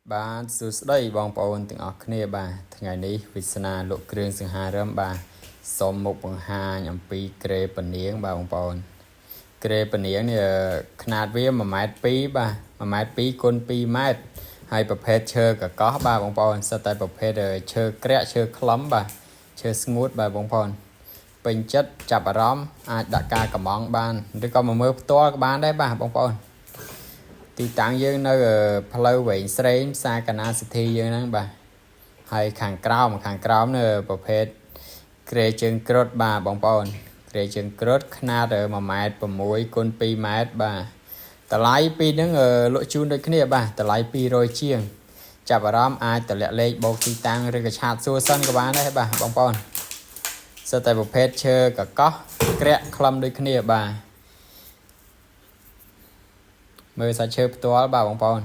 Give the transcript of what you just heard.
បាទសួស្តីបងប្អូនទាំងអស់គ្នាបាទថ្ងៃនេះវិស្នាលោកគ្រឿងសង្ហារឹមបាទសូមមកបង្ហាញអំពីក្រេពនាងបាទបងប្អូនក្រេពនាងនេះຂະຫນາດវា1.2 ម៉ែត្របាទ1.2 ម៉ែត្រគុណ2 ម៉ែត្រហើយប្រភេទឈើកកោះបាទបងប្អូនសិតតែប្រភេទឈើក្រាក់ឈើខ្លឹមបាទឈើស្ងួតបាទបងប្អូនពេញចិត្តចាប់អារម្មណ៍អាចដាក់ការកំងបានឬក៏មកមើលផ្ទាល់ក៏បានដែរបាទបងប្អូនទីតាំងយើងនៅផ្លូវវែងស្រេងផ្សារកណាសិទ្ធីយើងហ្នឹងបាទហើយខាងក្រោមនៅប្រភេទក្រេជើងគ្រុឌបាទបងប្អូនក្រេជើងគ្រុឌຂະຫນາດ1.6 ម៉ែត្រគុណ2 ម៉ែត្របាទតម្លៃពីរហ្នឹងលក់ជូនដូចគ្នាបាទតម្លៃ200ជាងចាប់អារម្មណ៍អាចតម្លាក់លេខបូកទីតាំងឬក៏ឆាតសួរសិនក៏បានដែរបាទបងប្អូនសិតតែប្រភេទឈើកកោះក្រាក់ខ្លឹមដូចគ្នាបាទមើលសាច់ឈើផ្ទាល់បាទបងប្អូន